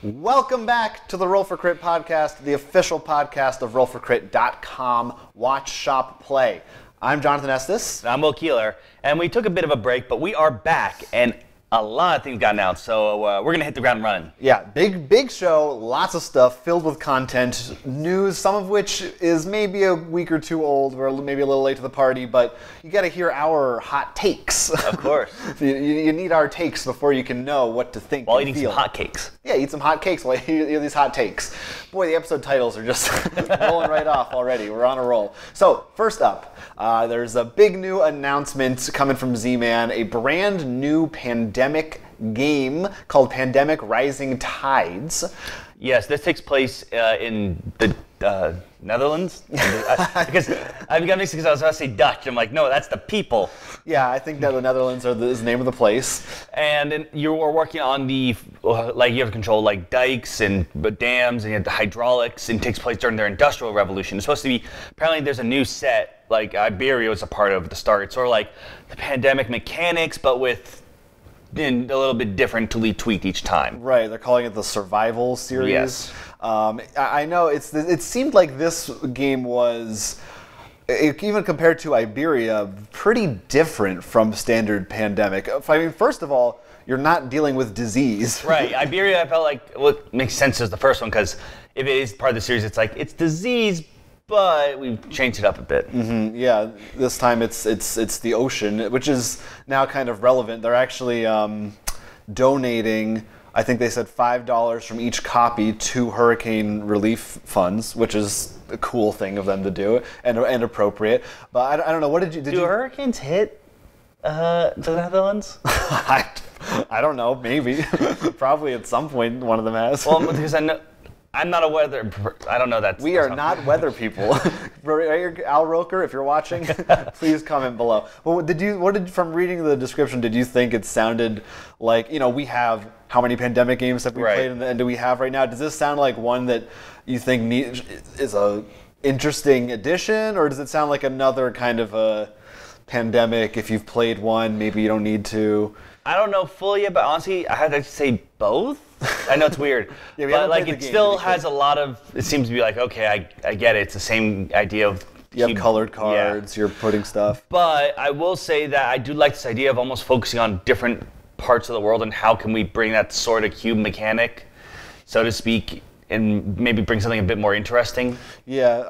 Welcome back to the Roll for Crit podcast, the official podcast of rollforcrit.com. Watch, shop, play. I'm Jonathan Estes. I'm Will Keeler, and we took a bit of a break, but we are back, and a lot of things got announced, so we're going to hit the ground running. Yeah, big show, lots of stuff, filled with content, news, some of which is maybe a week or two old, we're maybe a little late to the party, but you got to hear our hot takes. Of course. you need our takes before you can know what to think While and eating feel. some hotcakes. Yeah, eat some hot cakes while you hear these hot takes. Boy, the episode titles are just rolling right off already. We're on a roll. So, first up, there's a big new announcement coming from Z-Man, a brand new pandemic game called Pandemic Rising Tides. Yes, this takes place in the Netherlands. Because I got mixed because I was about to say Dutch. I'm like, no, that's the people. Yeah, I think that the Netherlands is the name of the place. And you were working on the, like, you have to control, like, dikes and dams, and you have the hydraulics, and it takes place during their Industrial Revolution. It's supposed to be, apparently there's a new set, like Iberia was a part of at the start. It's sort of like the pandemic mechanics, but with a little bit differently tweaked each time. Right, they're calling it the Survival series. Yes. I know it seemed like this game was, even compared to Iberia, pretty different from standard Pandemic. I mean, first of all, you're not dealing with disease. Right, Iberia I felt like, well, it makes sense as the first one, because if it is part of the series, it's like, it's disease, but we've changed it up a bit. Mm-hmm, yeah, this time it's the ocean, which is now kind of relevant. They're actually donating, I think they said $5 from each copy to hurricane relief funds, which is a cool thing of them to do and appropriate. But I don't know, what did you... Do hurricanes hit the Netherlands? I don't know, maybe. Probably at some point one of them has. Well, because I'm not a weather... I don't know that. We are not weather people. Al Roker, if you're watching, please comment below. Well, from reading the description, did you think it sounded like, we have how many Pandemic games have we played and do we have right now? Does this sound like one that you think is a interesting addition, or does it sound like another kind of a Pandemic, if you've played one, maybe you don't need to? I don't know fully, but honestly, I had to say both. I know it's weird, Yeah, but like it still has a lot of. It seems to be like, okay, I get it. It's the same idea of you have colored cards. You're putting stuff. But I will say that I do like this idea of almost focusing on different parts of the world and how can we bring that sort of cube mechanic, so to speak, and maybe bring something a bit more interesting. Yeah,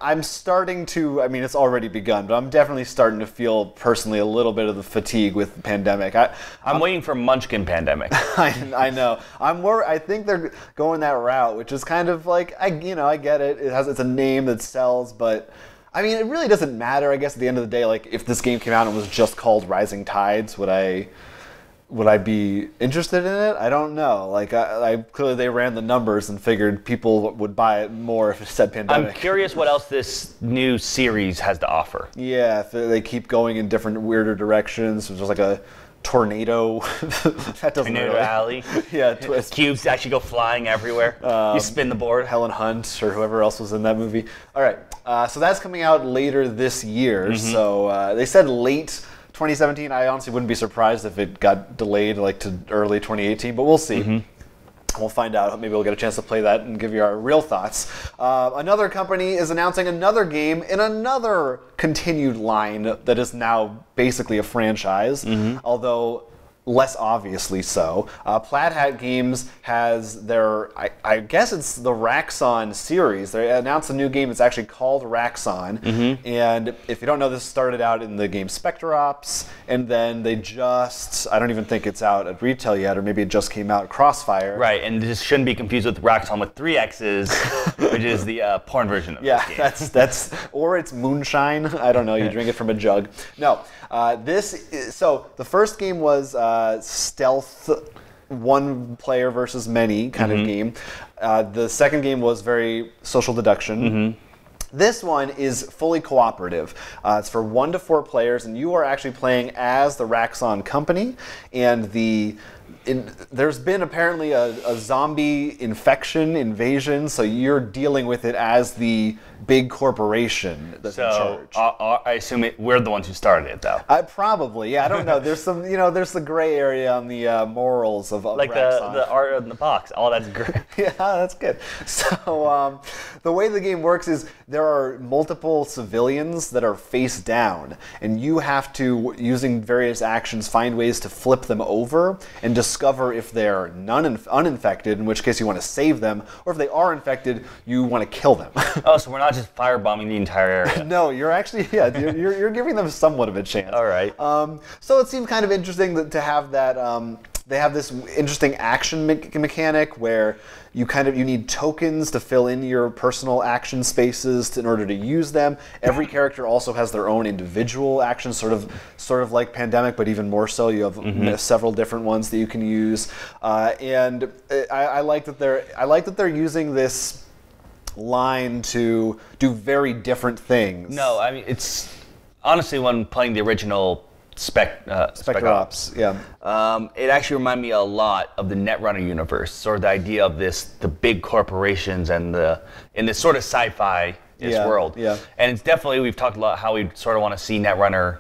I'm starting to, I mean, it's already begun, but I'm definitely starting to feel personally a little bit of the fatigue with Pandemic. I'm waiting for Munchkin Pandemic. I know. I think they're going that route, which is kind of like, I get it. It's a name that sells, but I mean, it really doesn't matter, I guess, at the end of the day. Like, if this game came out and was just called Rising Tides, would I be interested in it? I don't know. Like, I clearly they ran the numbers and figured people would buy it more if it said Pandemic. I'm curious what else this new series has to offer. Yeah, if they keep going in different, weirder directions. There's just like a tornado. That doesn't Tornado really. Alley. Yeah, twist. Cubes actually go flying everywhere. You spin the board. Helen Hunt or whoever else was in that movie. All right, so that's coming out later this year. Mm-hmm. So they said late 2017. I honestly wouldn't be surprised if it got delayed like to early 2018, but we'll see. Mm-hmm. We'll find out. Maybe we'll get a chance to play that and give you our real thoughts. Another company is announcing another game in another continued line that is now basically a franchise, although less obviously so. Plaid Hat Games has their, I guess it's the Raxxon series. They announced a new game. It's actually called Raxxon. And if you don't know, this started out in the game Spectre Ops, and then they just, I don't even think it's out at retail yet, or maybe it just came out, Crossfire. Right, and this shouldn't be confused with Raxxon with 3 X's, which is the porn version of this game. that's or it's moonshine. I don't know. You drink it from a jug. No, so the first game was stealth, one player versus many kind of game. The second game was very social deduction. This one is fully cooperative. It's for 1 to 4 players, and you are actually playing as the Raxxon company, and the there's been apparently a zombie invasion, so you're dealing with it as the big corporation that's in charge. I assume we're the ones who started it, though. Probably, yeah. I don't know. There's some, there's the gray area on the morals of like Raxxon. the art in the box. Oh, that's great. Yeah, that's good. So the way the game works is there are multiple civilians that are face down, and you have to, using various actions, find ways to flip them over and discover if they're uninfected, in which case you want to save them, or if they are infected, you want to kill them. Oh, so we're not just firebombing the entire area. No, you're actually, you're giving them somewhat of a chance. All right. So it seemed kind of interesting to have that. They have this interesting action mechanic where you need tokens to fill in your personal action spaces in order to use them. Every character also has their own individual actions, sort of like Pandemic, but even more so. You have several different ones that you can use, and I like that they're using this line to do very different things. No, I mean, it's honestly, when playing the original Spec Ops, yeah. It actually reminded me a lot of the Netrunner universe, sort of the idea of the big corporations and in this sort of sci-fi world. Yeah. And it's definitely, we've talked a lot how we sort of want to see Netrunner,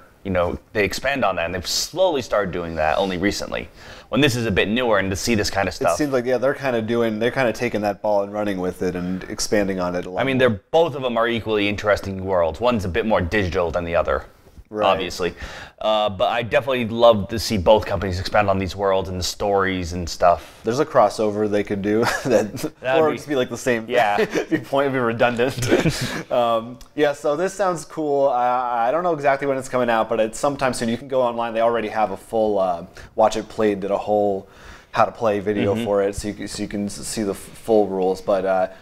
they expand on that, and they've slowly started doing that only recently. When this is a bit newer, and to see this kind of stuff. It seems like, they're kind of taking that ball and running with it and expanding on it a lot. I mean, both of them are equally interesting worlds. One's a bit more digital than the other. Right. Obviously. But I definitely love to see both companies expand on these worlds and the stories and stuff. There's a crossover they could do or just be like the same. Yeah. It'd be redundant. So this sounds cool. I don't know exactly when it's coming out, but it's sometime soon. You can go online. They already have a full Watch It Played, did a whole how to play video for it, so you can see the full rules. But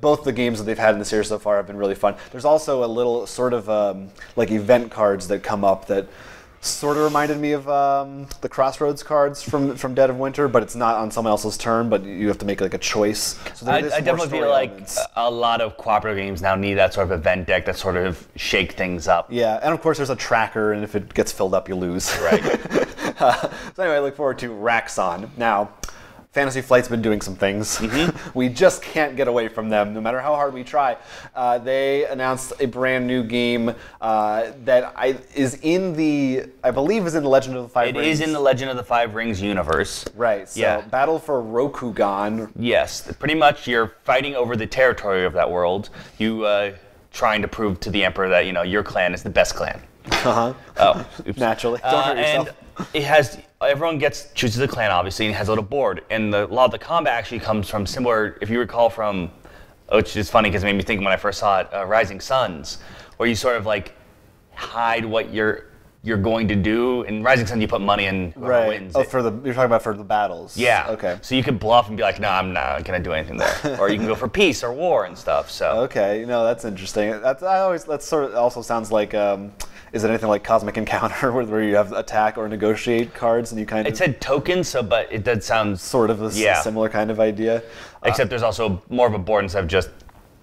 both the games that they've had in the series so far have been really fun. There's also a little sort of like event cards that come up that sort of reminded me of the Crossroads cards from Dead of Winter, but it's not on someone else's turn, but you have to make like a choice. So I definitely feel like a lot of cooperative games now need that sort of event deck that sort of shake things up. Yeah, and of course there's a tracker, and if it gets filled up, you lose. Right. So anyway, I look forward to Raxxon. Now, Fantasy Flight's been doing some things. We just can't get away from them, no matter how hard we try. They announced a brand new game that I believe is in the Legend of the Five Rings. It is in the Legend of the Five Rings universe. Right, so Battle for Rokugan. Yes, pretty much you're fighting over the territory of that world. You trying to prove to the Emperor that, your clan is the best clan. Oh, oops. Naturally. Don't hurt yourself. And it has, everyone chooses a clan, obviously, and has a little board. And a lot of the combat actually comes from similar, if you recall from, which is funny because it made me think when I first saw it, Rising Suns, where you sort of like hide what you're going to do. In Rising Sun, you put money in whoever wins. Oh, you're talking about for the battles. Yeah. Okay. So you can bluff and be like, no, I'm not going to do anything there. Or you can go for peace or war and stuff. So. Okay. That's interesting. That sort of also sounds like. Is it anything like Cosmic Encounter, where you have attack or negotiate cards, and you kind of? It said tokens, but it did sound sort of a similar kind of idea. Except there's also more of a board instead of just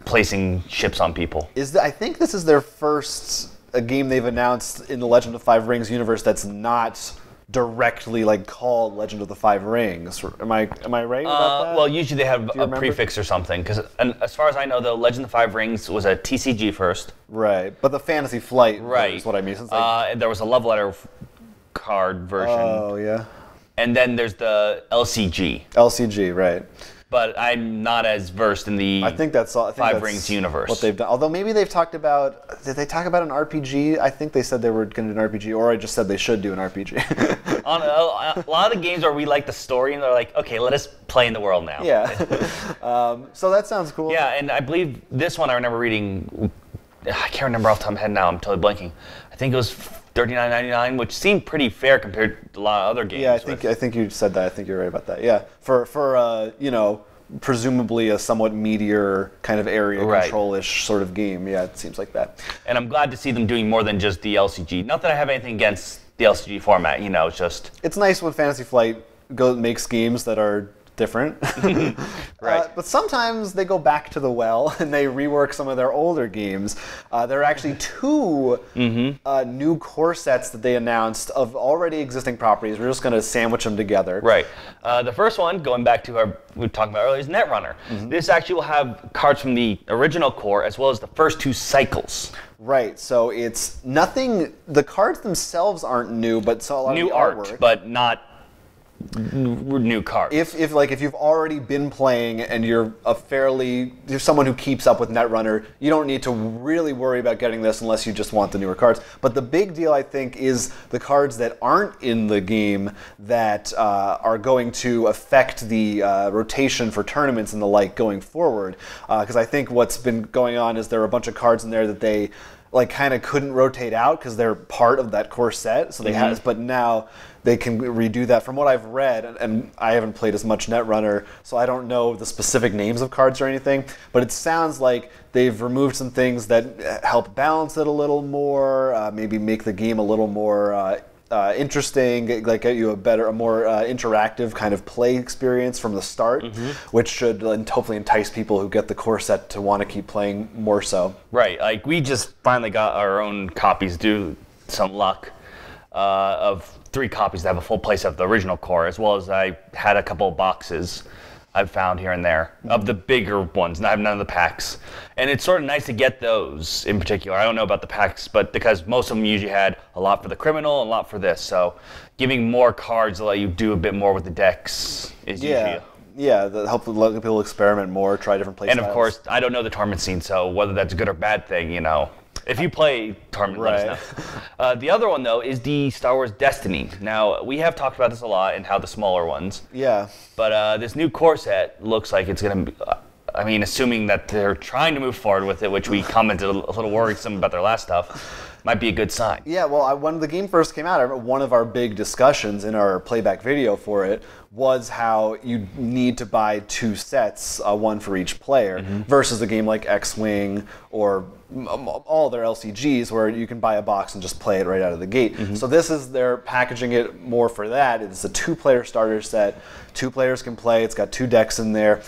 placing ships on people. I think this is their first game they've announced in the Legend of the Five Rings universe that's not directly called Legend of the Five Rings. Am I right about that? Well, usually they have a prefix or something. Because as far as I know, though, Legend of the Five Rings was a TCG first. Right, but the Fantasy Flight is what I mean. There was a love letter card version. Oh yeah. And then there's the LCG. LCG, right. But I'm not as versed in the Five Rings universe. What they've done. Although maybe they've talked about, did they talk about an RPG? I think they said they were going to do an RPG, or I just said they should do an RPG. On a lot of the games where we like the story and they're like, okay, let us play in the world now. Yeah. So that sounds cool. Yeah, and I believe this one I remember reading, I can't remember off the top of my head now, I'm totally blanking. I think it was $39.99, which seemed pretty fair compared to a lot of other games. Yeah, I think you said that. I think you're right about that. Yeah, for presumably a somewhat meatier kind of area control-ish sort of game. Yeah, it seems like that. And I'm glad to see them doing more than just the LCG. Not that I have anything against the LCG format. It's just it's nice when Fantasy Flight makes games that are different. Right. But sometimes they go back to the well and they rework some of their older games. There are actually two new core sets that they announced of already existing properties. We're just going to sandwich them together. Right. The first one, going back to our we were talking about earlier, is Netrunner. This actually will have cards from the original core as well as the first 2 cycles. Right. So it's nothing. The cards themselves aren't new, but so a lot New of the art, artwork. but not new cards. If you've already been playing and you're someone who keeps up with Netrunner, you don't need to really worry about getting this unless you just want the newer cards. But the big deal, I think, is the cards that aren't in the game that are going to affect the rotation for tournaments and the like going forward. Because I think what's been going on is there are a bunch of cards in there that they kind of couldn't rotate out because they're part of that core set. So they had, but now they can redo that. From what I've read, and I haven't played as much Netrunner, so I don't know the specific names of cards or anything, but it sounds like they've removed some things that help balance it a little more, maybe make the game a little more interesting, like get you a more interactive kind of play experience from the start, which should hopefully entice people who get the core set to want to keep playing more so. Right, like we just finally got our own copies due some luck of 3 copies that have a full playset of the original core, as well as I had a couple of boxes I've found here and there of the bigger ones, and I have none of the packs. And it's sort of nice to get those in particular. I don't know about the packs, but because most of them usually had a lot for the criminal and a lot for this. So giving more cards to let you do a bit more with the decks is usually help let people experiment more, try different play And styles. of course, I don't know the tournament scene, so whether that's a good or bad thing, if you play tournament, let us know. The other one, though, is the Star Wars Destiny. Now, we have talked about this a lot and how the smaller ones. Yeah. But this new core set looks like it's going to be, assuming that they're trying to move forward with it, which we commented a little worrisome about their last stuff, might be a good sign. Yeah, well, when the game first came out, one of our big discussions in our playback video for it was how you need to buy 2 sets, one for each player, versus a game like X-Wing or all their LCGs where you can buy a box and just play it right out of the gate. So they're packaging it more for that. It's a 2-player starter set. 2 players can play. It's got 2 decks in there.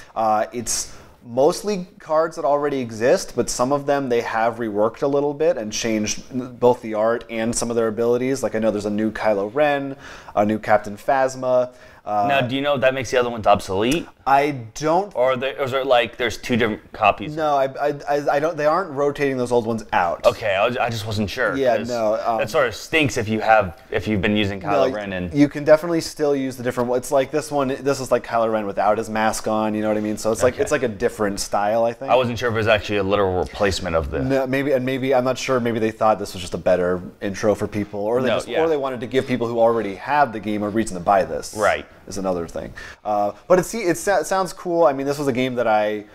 It's mostly cards that already exist, but some of them they have reworked a little bit and changed both the art and some of their abilities. Like I know there's a new Kylo Ren, a new Captain Phasma. Now, do you know if that makes the other ones obsolete? I don't. Or is it like there's 2 different copies? No, I don't. They aren't rotating those old ones out. Okay, I just wasn't sure. Yeah, no. That sort of stinks if you've been using Kylo Ren and. You can definitely still use the different. It's like this one. This is like Kylo Ren without his mask on. You know what I mean? So it's like a different style. I think. I wasn't sure if it was actually a literal replacement of the. No, maybe I'm not sure. Maybe they thought this was just a better intro for people, or or they wanted to give people who already have the game a reason to buy this. Right. Is another thing. But it sounds cool. I mean, this was a game that I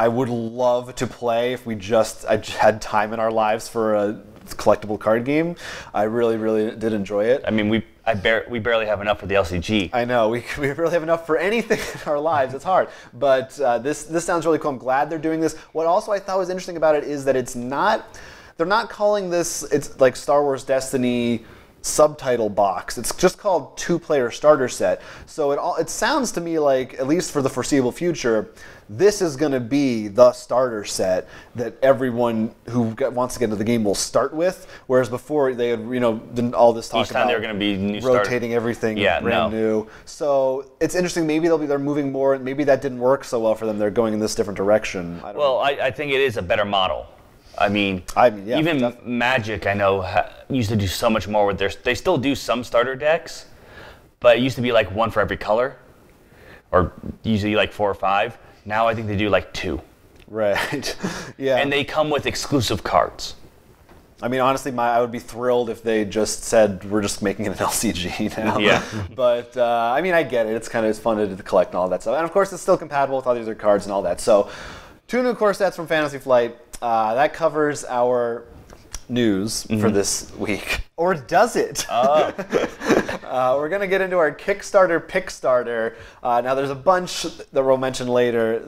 would love to play if I had time in our lives for a collectible card game. I really, really did enjoy it. I mean, we barely have enough for the LCG. I know. We barely have enough for anything in our lives. It's hard. But this sounds really cool. I'm glad they're doing this. What also I thought was interesting about it is that they're not calling this, it's like Star Wars Destiny subtitle box. It's just called 2-player starter set. So it sounds to me like, at least for the foreseeable future, this is going to be the starter set that everyone who wants to get into the game will start with. Whereas before they had, done all this talk Each time about they're going to be new rotating everything brand new. So it's interesting. Maybe they're moving more. Maybe that didn't work so well for them. They're going in this different direction. I don't know. I think it is a better model. Even definitely. Magic, I know, used to do so much more with they still do some starter decks, but it used to be like 1 for every color, or usually like 4 or 5. Now I think they do like 2. Right. Yeah. And they come with exclusive cards. I mean, honestly, I would be thrilled if they just said we're just making it an LCG now. Yeah. But I get it. It's fun to collect and all that stuff, and of course, it's still compatible with all these other cards and all that. So, 2 new core sets from Fantasy Flight. That covers our news for this week. Or does it? We're going to get into our Kickstarter Pickstarter. Now, there's a bunch that we'll mention later.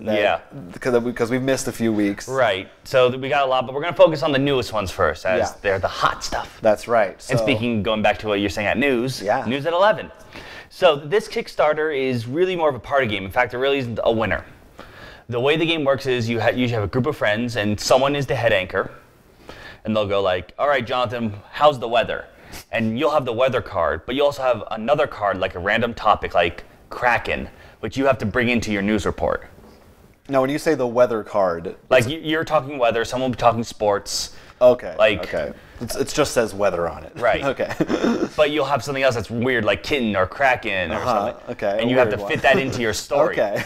Because we've missed a few weeks. Right. So we got a lot, but we're going to focus on the newest ones first, as they're the hot stuff. That's right. And going back to what you're saying at news, news at 11. So this Kickstarter is really more of a party game. In fact, there really isn't a winner. The way the game works is you usually have a group of friends, and someone is the head anchor, and they'll go like, all right, Jonathan, how's the weather? And you'll have the weather card, but you also have another card, like a random topic, like Kraken, which you have to bring into your news report. Now, when you say the weather card... Like, you're talking weather, someone will be talking sports. Okay, like, okay. It just says weather on it. Right. Okay. But you'll have something else that's weird, like kitten or kraken or something. Okay. And you have to fit that into your story. Okay.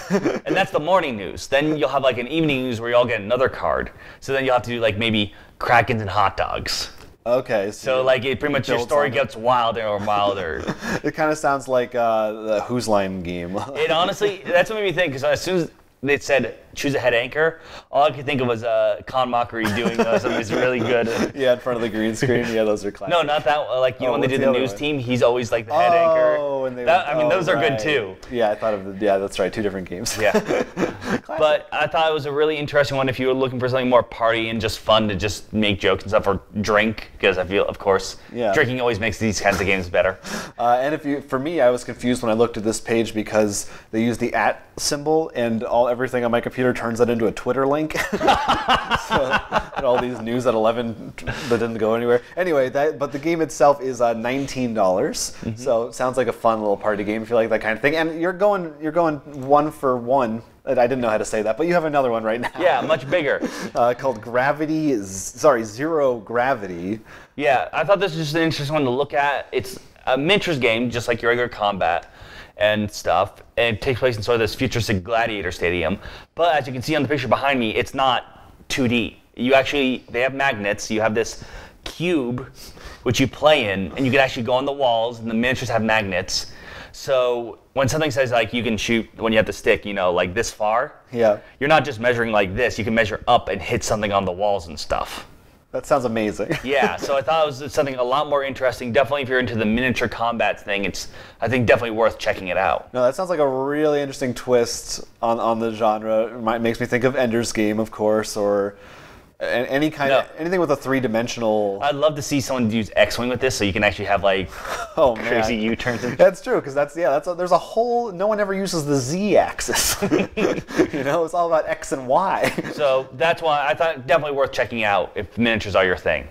And that's the morning news. Then you'll have like an evening news where you all get another card. So then you'll have to do like maybe krakens and hot dogs. Okay. So like it pretty much your story gets wilder or milder. It kind of sounds like the Whose Line game. It honestly, that's what made me think, because as soon as they said choose a head anchor, all I could think of was Con Mockery doing something really good. Yeah, in front of the green screen. Yeah, those are classic. No, not that. Like when they did the news team, he's always like the head anchor. Oh, and those are good too. Yeah, I thought of yeah, that's right. 2 different games. Yeah. But I thought it was a really interesting one if you were looking for something more party and just fun to just make jokes and stuff, or drink, because I feel, of course, drinking always makes these kinds of games better. And for me, I was confused when I looked at this page because they use the @ symbol, and everything on my computer turns that into a Twitter link. And all these news at 11 that didn't go anywhere. Anyway, but the game itself is $19. Mm-hmm. So it sounds like a fun little party game if you like that kind of thing. And you're going 1 for 1. I didn't know how to say that, but you have another one right now. Yeah, much bigger. Called Zero Gravity. Yeah, I thought this was just an interesting one to look at. It's a miniatures game, just like your regular combat and stuff, and it takes place in sort of this futuristic gladiator stadium. But as you can see on the picture behind me, it's not 2D. They have magnets. You have this cube, which you play in, and you can actually go on the walls, and the miniatures have magnets. So when something says like you can shoot when you have the stick, like this far, you're not just measuring like this. You can measure up and hit something on the walls and stuff. That sounds amazing. Yeah, so I thought it was something a lot more interesting. Definitely if you're into the miniature combat thing, it's, I think, definitely worth checking it out. No, that sounds like a really interesting twist on the genre. It makes me think of Ender's Game, of course, or anything with a 3-dimensional... I'd love to see someone use X-Wing with this, so you can actually have like crazy U-turns. That's true, because there's a whole... No one ever uses the Z-axis. It's all about X and Y. So that's why I thought definitely worth checking out if miniatures are your thing.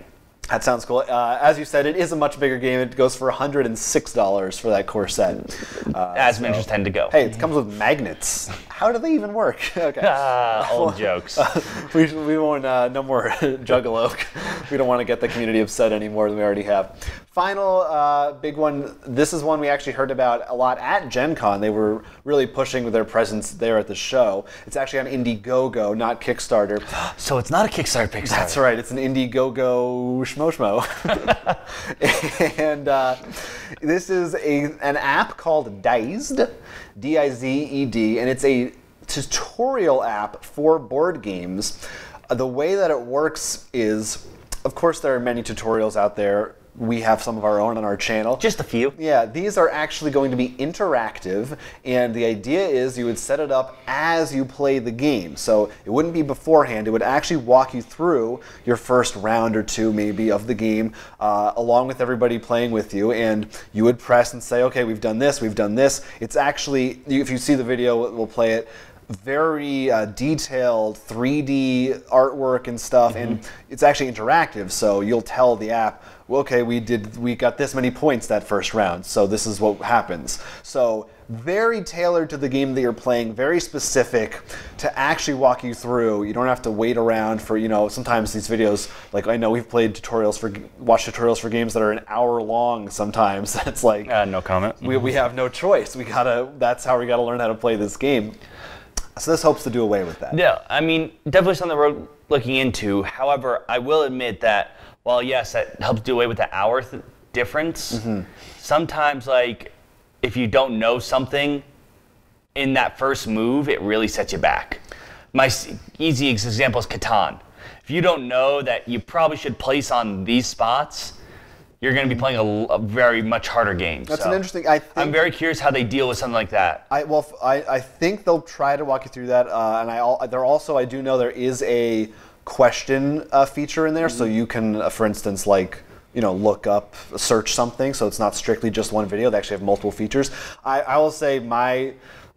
That sounds cool. As you said, it is a much bigger game. It goes for $106 for that core set. As miniatures tend to go. Hey, it comes with magnets. How do they even work? Okay. Old jokes. We won't, no more Juggalo. We don't want to get the community upset any more than we already have. Final big one. This is one we actually heard about a lot at Gen Con. They were really pushing their presence there at the show. It's actually on Indiegogo, not Kickstarter. So it's not a Kickstarter Pickstarter. That's right. It's an Indiegogo schmo. And this is an app called Dized, D-I-Z-E-D, and it's a tutorial app for board games. The way that it works is, of course, there are many tutorials out there. We have some of our own on our channel. Just a few. Yeah, these are actually going to be interactive, and the idea is you would set it up as you play the game. So it wouldn't be beforehand. It would actually walk you through your first round or two, maybe, of the game, along with everybody playing with you, and you would press and say, okay, we've done this, we've done this. It's actually, if you see the video, we'll play it, very detailed 3D artwork and stuff, and it's actually interactive, so you'll tell the app, well, okay, we got this many points that first round, so this is what happens. So very tailored to the game that you're playing, very specific to actually walk you through. You don't have to wait around for, sometimes these videos, like I know we've watched tutorials for games that are an hour long sometimes. It's like, no comment. We have no choice. That's how we gotta learn how to play this game. So this hopes to do away with that. Yeah, I mean, definitely something we're looking into. However, I will admit that while yes, that helps do away with the hour difference, sometimes like if you don't know something in that first move, it really sets you back. My easy example is Catan. If you don't know that you probably should place on these spots, you're going to be playing a very much harder game. That's so an interesting... I'm very curious how they deal with something like that. I think they'll try to walk you through that, and I do know there is a question feature in there, so you can, for instance, like look up, search something, so it's not strictly just one video. They actually have multiple features. I will say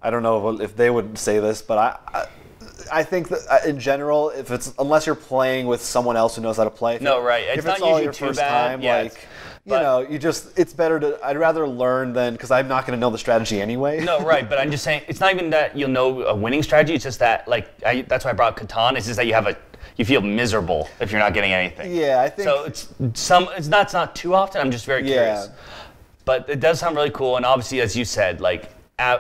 I don't know if they would say this, but I think that in general, unless you're playing with someone else who knows how to play. No, right. If it's it's not all usually your too first bad. time, Yeah, it's better to. I'd rather learn than because I'm not going to know the strategy anyway. No, right. But I'm just saying, it's not even that you'll know a winning strategy. It's just that, that's why I brought up Catan. It's just that you feel miserable if you're not getting anything. Yeah, I think. So it's not too often. I'm just very curious. But it does sound really cool, and obviously, as you said,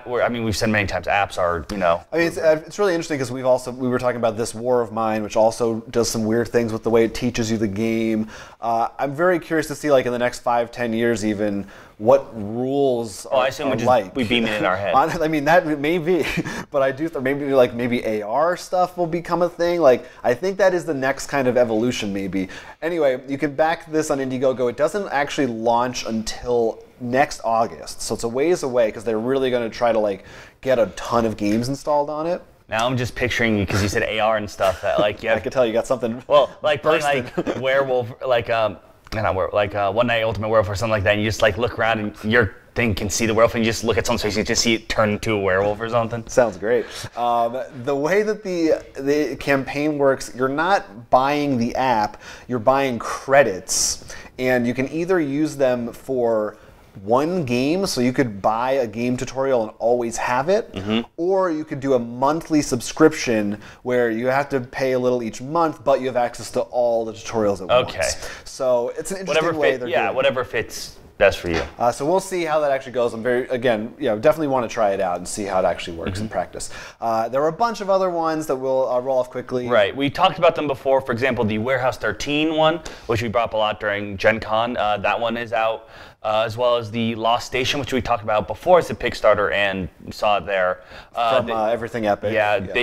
we've said many times, apps are, I mean, it's really interesting because we were talking about this War of Mine, which also does some weird things with the way it teaches you the game. I'm very curious to see, in the next 5-10 years even, what rules I assume we beam it in our head. I mean, that may be, but I do think maybe AR stuff will become a thing. I think that is the next kind of evolution, maybe. Anyway, you can back this on Indiegogo. It doesn't actually launch until next August, so it's a ways away because they're really going to try to get a ton of games installed on it. Now I'm just picturing you because you said AR and stuff that I could tell you got something. Well, playing Werewolf, One Night Ultimate Werewolf or something like that, and you just look around and your thing can see the werewolf, and you just look at someone's face, you just see it turn into a werewolf or something. Sounds great. The way that the campaign works, you're not buying the app, you're buying credits, and you can either use them for one game, so you could buy a game tutorial and always have it, or you could do a monthly subscription where you have to pay a little each month, but you have access to all the tutorials at once. So it's an interesting way they're doing it. Whatever fits best for you. So we'll see how that actually goes. I'm definitely want to try it out and see how it actually works in practice. There were a bunch of other ones that we'll roll off quickly. Right. We talked about them before. For example, the Warehouse 13 one, which we brought up a lot during Gen Con. That one is out, as well as the Lost Station, which we talked about before. It's a Pickstarter, and you saw it there. From Everything Epic. Yeah, they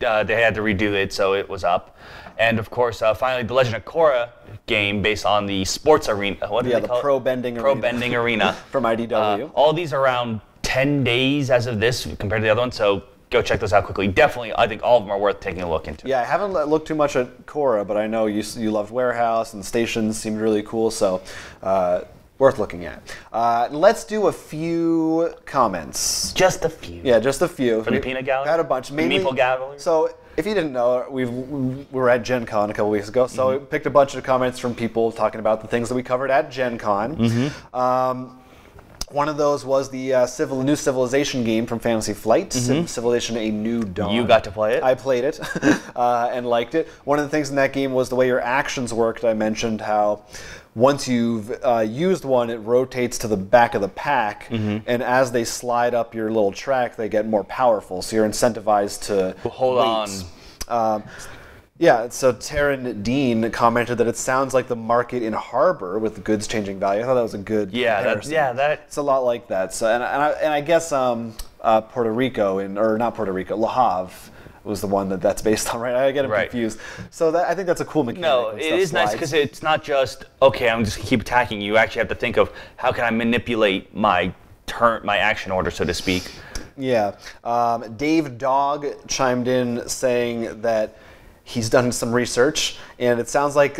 had to redo it, so it was up. And of course, finally, the Legend of Korra game based on the sports arena. What do they call it? Pro Bending Arena. From IDW. All these are around 10 days as of this compared to the other one, so go check those out quickly. Definitely, I think all of them are worth taking a look into. Yeah, I haven't looked too much at Korra, but I know you loved Warehouse, and the stations seemed really cool, so worth looking at. Let's do a few comments. Just a few. Yeah, just a few. From the Peanut Gallery? Had a bunch. Mainly, Meeple Gallery? So, if you didn't know, we were at Gen Con a couple weeks ago, so we picked a bunch of comments from people talking about the things that we covered at Gen Con. One of those was the new Civilization game from Fantasy Flight, Civilization: A New Dawn. You got to play it? I played it and liked it. One of the things in that game was the way your actions worked. I mentioned how once you've used one, it rotates to the back of the pack, and as they slide up your little track, they get more powerful, so you're incentivized to hold on. Yeah, so Taryn Dean commented that it sounds like the market in Harbor with goods changing value. I thought that was a good comparison. It's a lot like that. So, and I guess Puerto Rico, or not Puerto Rico, Le Havre was the one that's based on, right? I get them confused. So I think that's a cool mechanic. No, it is nice because it's not just, okay, I'm just keep attacking. You actually have to think of how can I manipulate my action order, so to speak. Yeah. Dave Dog chimed in saying that he's done some research, and it sounds like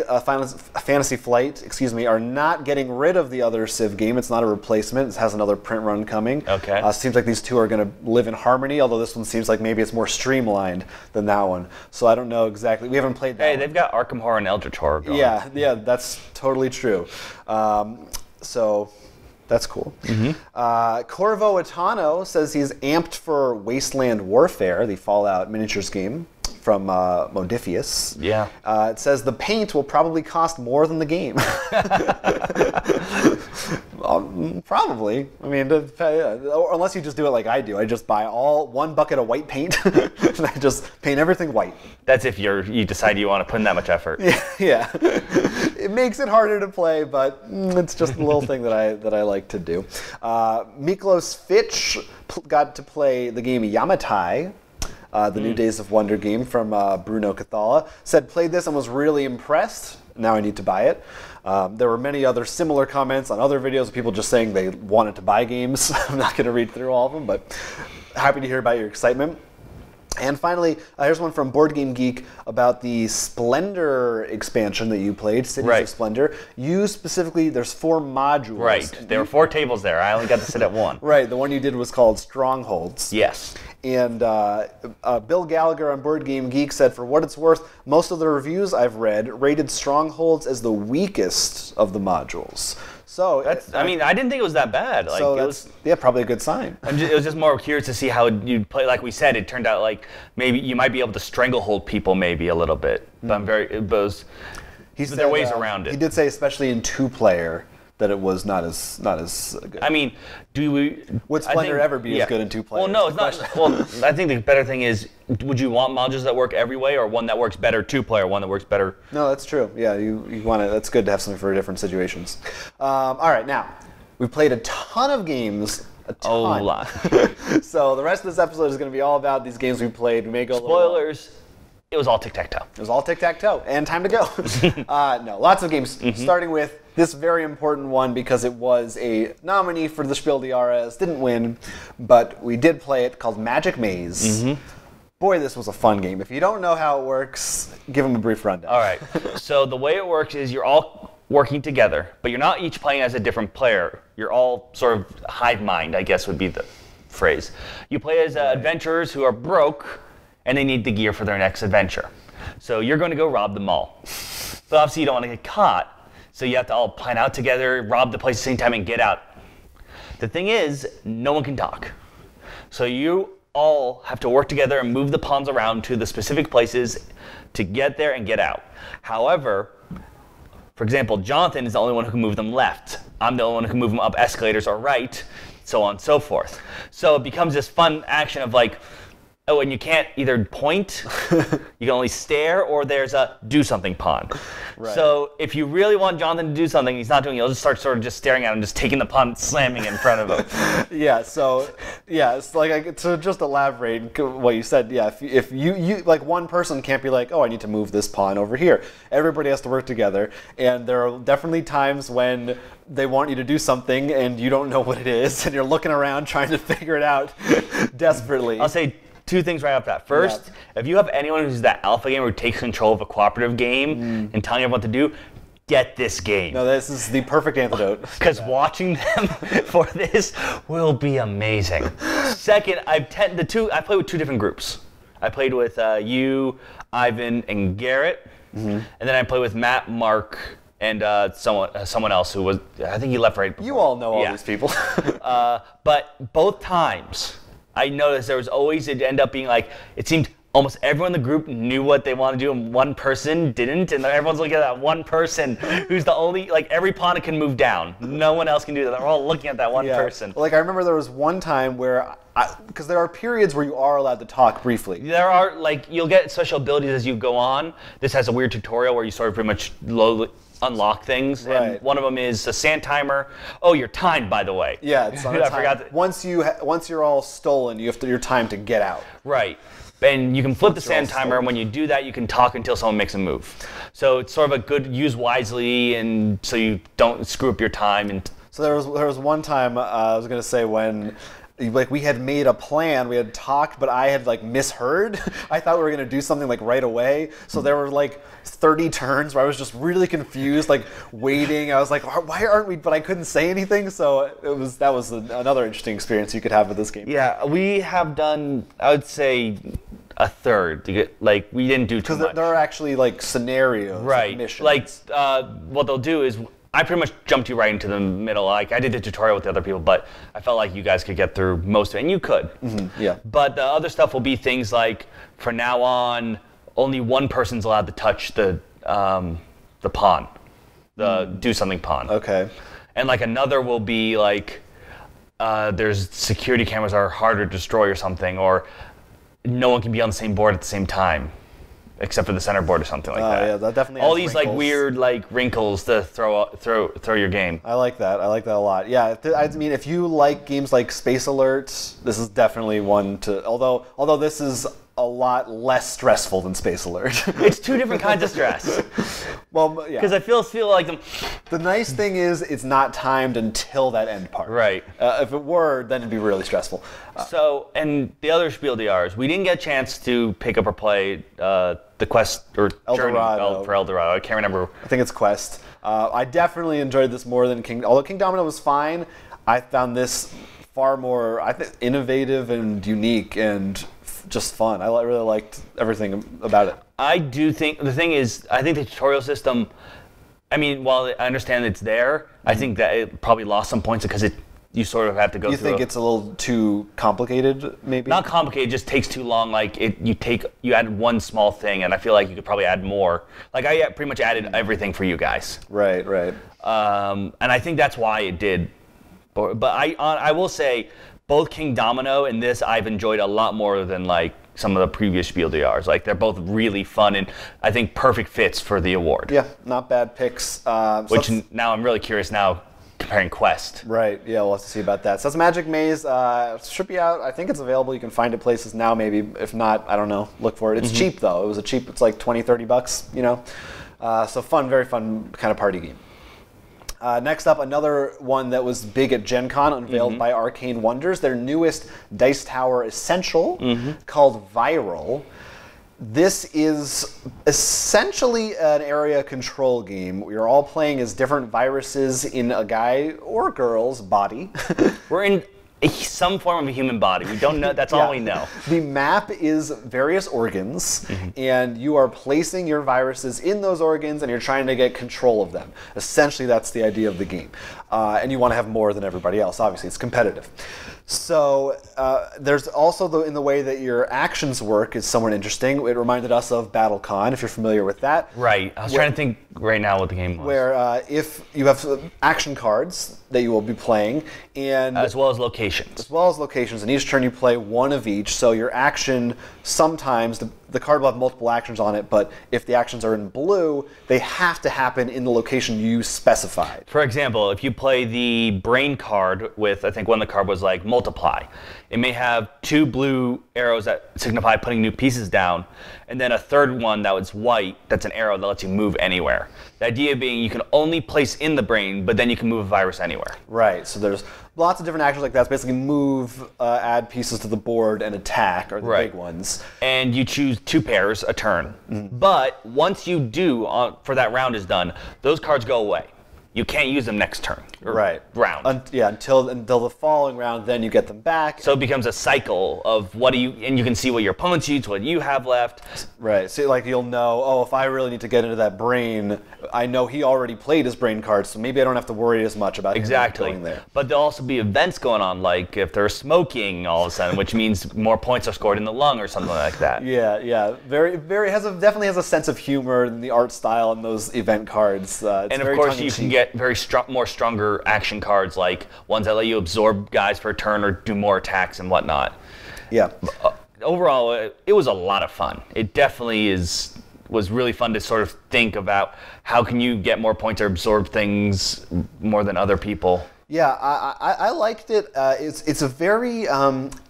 Fantasy Flight, are not getting rid of the other Civ game. It's not a replacement. It has another print run coming. Okay. Seems like these two are going to live in harmony, although this one seems like maybe it's more streamlined than that one. So I don't know exactly. We haven't played that one. They've got Arkham Horror and Eldritch Horror going. Yeah, that's totally true. So that's cool. Corvo Atano says he's amped for Wasteland Warfare, the Fallout miniatures game from Modifius. Yeah. It says the paint will probably cost more than the game. Probably. I mean, unless you just do it like I do. I just buy one bucket of white paint and I just paint everything white. That's if you decide you want to put in that much effort. Yeah. It makes it harder to play, but it's just a little thing that I like to do. Miklos Fitch got to play the game Yamatai. The New Days of Wonder game from Bruno Cathala. Said, played this and was really impressed. Now I need to buy it. There were many other similar comments on other videos of people just saying they wanted to buy games. I'm not going to read through all of them, but happy to hear about your excitement. And finally, here's one from Board Game Geek about the Splendor expansion that you played, Cities of Splendor. You specifically, there's 4 modules. Right. There were 4 tables there. I only got to sit at one. Right. The one you did was called Strongholds. Yes. And Bill Gallagher on Board Game Geek said, for what it's worth, most of the reviews I've read rated Strongholds as the weakest of the modules. So I mean, I didn't think it was that bad. Like, so that's probably a good sign. It was just more curious to see how you'd play. Like we said, it turned out like maybe you might be able to stranglehold people maybe a little bit. But there are ways around it. He did say, especially in 2-player, that it was not as good. I mean, would Splendor ever be as good in 2-player? Well, no, it's not. Well, I think the better thing is, would you want modules that work every way, or one that works better 2-player, one that works better? No, that's true. Yeah, you want to. That's good to have something for different situations. All right, now we've played a ton of games. A ton. A lot. So the rest of this episode is going to be all about these games we played. We may go spoilers. It was all tic-tac-toe. It was all tic-tac-toe, and time to go. No, lots of games, starting with this very important one because it was a nominee for the Spiel des Jahres, didn't win, but we did play it, called Magic Maze. Boy, this was a fun game. If you don't know how it works, give them a brief rundown. All right. So the way it works is you're all working together, but you're not each playing as a different player. You're all sort of hive mind, I guess would be the phrase. You play as adventurers who are broke, and they need the gear for their next adventure. So you're going to go rob the mall. But obviously you don't want to get caught, so you have to all plan out together, rob the place at the same time, and get out. The thing is, no one can talk. So you all have to work together and move the pawns around to the specific places to get there and get out. However, for example, Jonathan is the only one who can move them left. I'm the only one who can move them up escalators or right, so on and so forth. So it becomes this fun action of like, oh, and you can't either point, you can only stare, or there's a do something pawn. Right. So if you really want Jonathan to do something he's not doing, you'll just start sort of just staring at him, just taking the pawn, slamming in front of him. It's like, to just elaborate what you said, if you like, one person can't be like, oh, I need to move this pawn over here. Everybody has to work together, and there are definitely times when they want you to do something and you don't know what it is, and you're looking around trying to figure it out desperately. I'll say 2 things right off that. First, if you have anyone who's that alpha gamer who takes control of a cooperative game and telling everyone what to do, get this game. No, this is the perfect antidote. Because watching them for this will be amazing. Second, I played with 2 different groups. I played with you, Ivan, and Garrett, and then I played with Matt, Mark, and someone else who was, I think he left right before. You all know all these people. But both times, I noticed there was always, it'd end up being like, it seemed almost everyone in the group knew what they wanted to do and one person didn't, and everyone's looking at that one person who's the only, like, every pawn can move down. No one else can do that. They're all looking at that one person. Like, I remember there was one time where, because there are periods where you are allowed to talk briefly. There are, like, you'll get special abilities as you go on. This has a weird tutorial where you sort of pretty much unlock things, and one of them is a sand timer. Oh, you're timed, by the way. Yeah, it's on a time. I forgot that. Once you're all stolen, your time to get out. Right, and you can flip the sand timer, and when you do that, you can talk until someone makes a move. So it's sort of a good use wisely, and so you don't screw up your time. And so there was one time I was gonna say when, like, we had made a plan, we had talked, but I had, like, misheard. I thought we were gonna do something, like, right away. So there were, like, 30 turns where I was just really confused, like, waiting. I was like, why aren't we? But I couldn't say anything. So that was another interesting experience you could have with this game. Yeah, we have done, I would say, a third. To get, like, we didn't do too much. Because there are actually, like, scenarios, right? Missions. Like, what they'll do is, I pretty much jumped you right into the middle. Like, I did the tutorial with the other people, but I felt like you guys could get through most of it, and you could. Yeah. But the other stuff will be things like, from now on, only one person's allowed to touch the pawn, the do something pawn. Okay. And, like, another will be like, there's security cameras are harder to destroy or something, or no one can be on the same board at the same time, except for the center board or something like that. Yeah, that definitely all has these wrinkles. Like weird like wrinkles to throw your game. I like that. I like that a lot. Yeah, I mean, if you like games like Space Alert, this is definitely one to. Although this is a lot less stressful than Space Alert. It's 2 different kinds of stress. Well, yeah. Because I feel like The nice thing is it's not timed until that end part. Right. If it were, then it'd be really stressful. So, and the other Spiel des Jahres, we didn't get a chance to pick up or play the Quest or Journey for El Dorado. I can't remember. I think it's Quest. I definitely enjoyed this more than King. Although King Domino was fine, I found this far more, I think, innovative and unique and just fun. I really liked everything about it. I do think the thing is, I think the tutorial system. I mean, while I understand it's there, I think that it probably lost some points because you sort of have to go through. You think it's a little too complicated, maybe? Not complicated, it just takes too long. Like you added one small thing, and I feel like you could probably add more. Like I pretty much added everything for you guys. Right. And I think that's why it did. But I will say, both King Domino and this I've enjoyed a lot more than like some of the previous Spiel des Jahres. Like they're both really fun and I think perfect fits for the award. Yeah, not bad picks. Which now I'm really curious now comparing Quest. Right, yeah, we'll have to see about that. So that's Magic Maze. Should be out. I think it's available. You can find it places now maybe. If not, I don't know. Look for it. It's cheap though. It's like $20-$30, you know. So fun, very fun kind of party game. Next up, another one that was big at Gen Con, unveiled by Arcane Wonders, their newest Dice Tower Essential, called Viral. This is essentially an area control game. You're all playing as different viruses in a guy or girl's body. We're in some form of a human body. We don't know. That's all we know. The map is various organs, and you are placing your viruses in those organs, and you're trying to get control of them. Essentially, that's the idea of the game. And you want to have more than everybody else. Obviously, it's competitive. So there's also in the way that your actions work is somewhat interesting. It reminded us of BattleCon, if you're familiar with that. Right. I was trying to think right now what the game was. Where if you have action cards that you will be playing, and as well as locations. As well as locations, and each turn you play one of each. So your action, sometimes the card will have multiple actions on it, but if the actions are in blue, they have to happen in the location you specified. For example, if you play the brain card with, I think one of the card was like multiply. It may have 2 blue arrows that signify putting new pieces down, and then a third one that was white, that's an arrow that lets you move anywhere. The idea being you can only place in the brain, but then you can move a virus anywhere. Right, so there's lots of different actions like that. It's basically move, add pieces to the board, and attack are the big ones. And you choose 2 pairs a turn. But once you do, for that round is done, those cards go away. You can't use them next turn. Round. Until the following round, then you get them back. So it becomes a cycle of and you can see what your opponents use, what you have left. Right. So like you'll know, oh, if I really need to get into that brain, I know he already played his brain cards, so maybe I don't have to worry as much about him going there. But there'll also be events going on, like if they're smoking all of a sudden, which means more points are scored in the lung or something like that. Yeah. Definitely has a sense of humor in the art style in those event cards. And of course, you can get more stronger action cards, like ones that let you absorb guys for a turn or do more attacks and whatnot. Yeah. Overall, it was a lot of fun. It definitely was really fun to sort of think about how can you get more points or absorb things more than other people. Yeah, I liked it. It's a very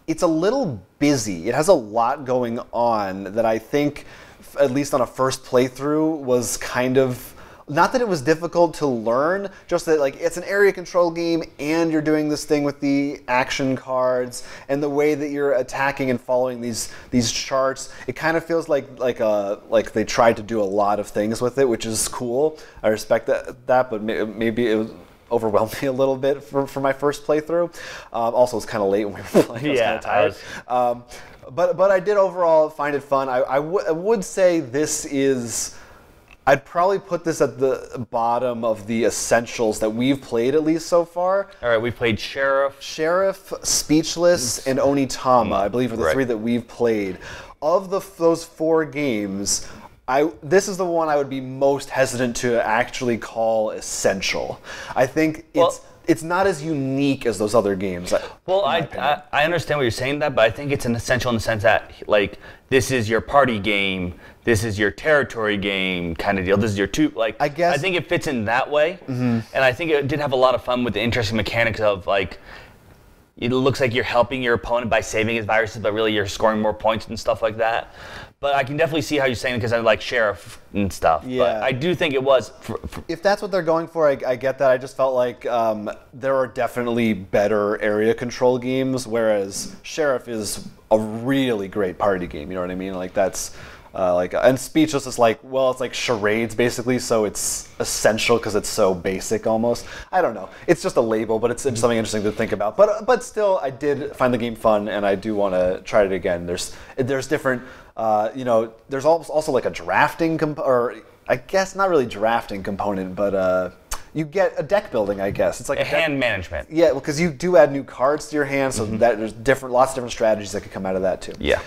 it's a little busy. It has a lot going on that I think, at least on a first playthrough, was kind of. Not that it was difficult to learn, just that like it's an area control game and you're doing this thing with the action cards and the way that you're attacking and following these charts. It kind of feels like they tried to do a lot of things with it, which is cool. I respect that, but maybe it was overwhelmed me a little bit for my first playthrough. Also, it was kind of late when we were playing. I was kind of tired. But I did overall find it fun. I would say this is. I'd probably put this at the bottom of the essentials that we've played, at least so far. All right, we played Sheriff, Speechless, and Onitama, I believe, are the 3 that we've played. Of those 4 games, this is the one I would be most hesitant to actually call essential. I think it's not as unique as those other games. I understand what you're saying, but I think it's an essential in the sense that, like, this is your party game, this is your territory game kind of deal. This is your I think it fits in that way. And I think it did have a lot of fun with the interesting mechanics of, like, it looks like you're helping your opponent by saving his viruses, but really you're scoring more points and stuff like that. But I can definitely see how you're saying it because I like Sheriff and stuff. Yeah. But I do think it was. If that's what they're going for, I get that. I just felt like there are definitely better area control games, whereas Sheriff is a really great party game. You know what I mean? Like that's. And Speechless is like, well, it's like charades basically, so it's essential because it's so basic almost. I don't know. It's just a label, but it's something interesting to think about. But still, I did find the game fun, and I do want to try it again. There's different, there's also like a drafting or I guess not really drafting component, but you get a deck building, I guess. It's like a hand management. Yeah, because you do add new cards to your hand, so that there's lots of different strategies that could come out of that too. Yeah.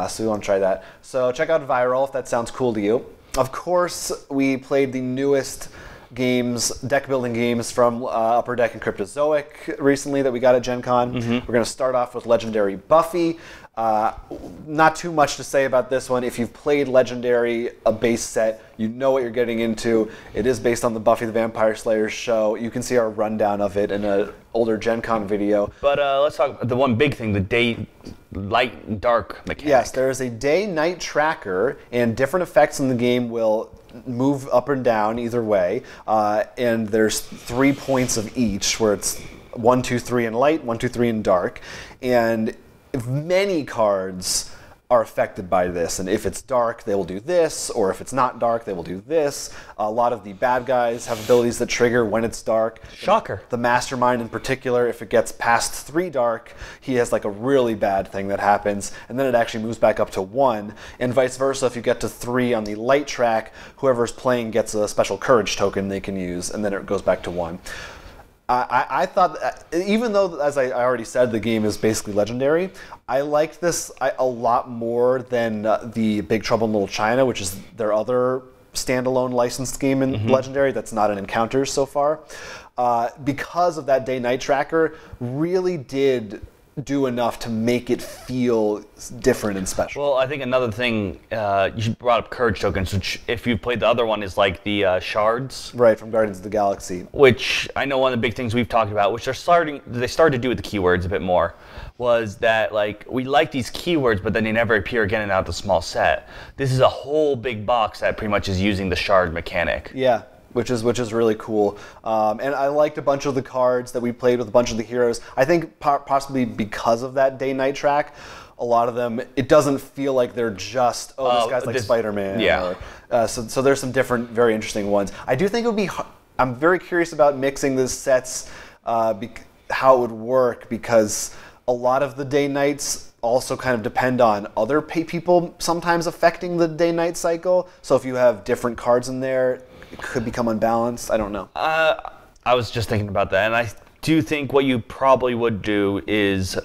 So we want to try that. So check out Viral if that sounds cool to you. Of course, we played the newest games, deck building games from Upper Deck and Cryptozoic recently that we got at Gen Con. We're going to start off with Legendary Buffy. Not too much to say about this one. If you've played Legendary, a base set, you know what you're getting into. It is based on the Buffy the Vampire Slayer show. You can see our rundown of it in an older Gen Con video. But let's talk about the one big thing, the day, light, and dark mechanic. Yes, there is a day-night tracker, and different effects in the game will move up and down either way. And there's 3 points of each, where it's 1, 2, 3 in light, 1, 2, 3 in dark. And many cards are affected by this, and if it's dark, they will do this, or if it's not dark, they will do this. A lot of the bad guys have abilities that trigger when it's dark. Shocker. The Mastermind in particular, if it gets past 3 dark, he has like a really bad thing that happens, and then it actually moves back up to 1, and vice versa. If you get to 3 on the light track, whoever's playing gets a special courage token they can use, and then it goes back to 1. I thought, even though, as I already said, the game is basically Legendary, I liked this a lot more than the Big Trouble in Little China, which is their other standalone licensed game in Legendary that's not in Encounters so far. Because of that day-night tracker, really did do enough to make it feel different and special. Well, I think another thing, you brought up courage tokens, which if you played the other one is like the shards. Right, from Guardians of the Galaxy. Which I know one of the big things we've talked about, which they started to do with the keywords a bit more, was that like we like these keywords, but then they never appear again in the small set. This is a whole big box that pretty much is using the shard mechanic. Yeah. Which is really cool. And I liked a bunch of the cards that we played with a bunch of the heroes. I think possibly because of that day-night track, a lot of them, it doesn't feel like they're just, this guy's like Spider-Man. Yeah. So there's some different, very interesting ones. I do think it would be, I'm very curious about mixing the sets, how it would work, because a lot of the day-nights also kind of depend on other people sometimes affecting the day-night cycle. So if you have different cards in there, it could become unbalanced. I don't know. I was just thinking about that, and I do think what you probably would do is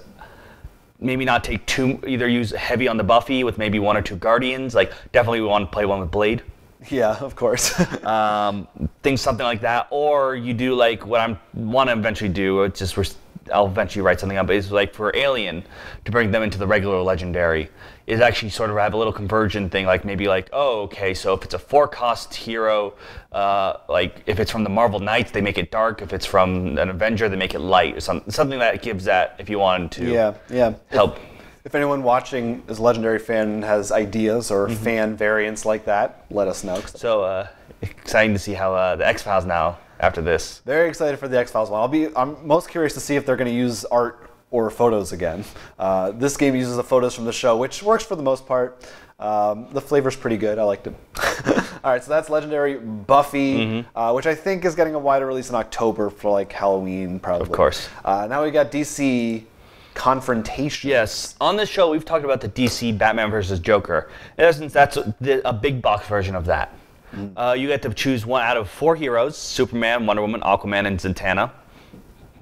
maybe not take either use heavy on the Buffy with maybe 1 or 2 Guardians. Like, definitely we want to play one with Blade. Yeah, of course. Things something like that, or you do like what I want to eventually do. It's just I'll eventually write something up. Is like for Alien to bring them into the regular Legendary is actually sort of have a little conversion thing. Like maybe like, oh, okay, so if it's a 4-cost hero, like if it's from the Marvel Knights, they make it dark. If it's from an Avenger, they make it light. Or something that gives that if you wanted to help. If anyone watching is a Legendary fan and has ideas or fan variants like that, let us know. So exciting to see how the X-Files now after this. Very excited for the X-Files one. I'm most curious to see if they're going to use art or photos again. This game uses the photos from the show, which works for the most part. The flavor's pretty good. I liked it. All right, so that's Legendary Buffy, which I think is getting a wider release in October for like Halloween, probably. Of course. Now we got DC Confrontation. Yes, on this show we've talked about the DC Batman versus Joker. In essence, that's a big box version of that. You get to choose 1 out of 4 heroes: Superman, Wonder Woman, Aquaman, and Zatanna.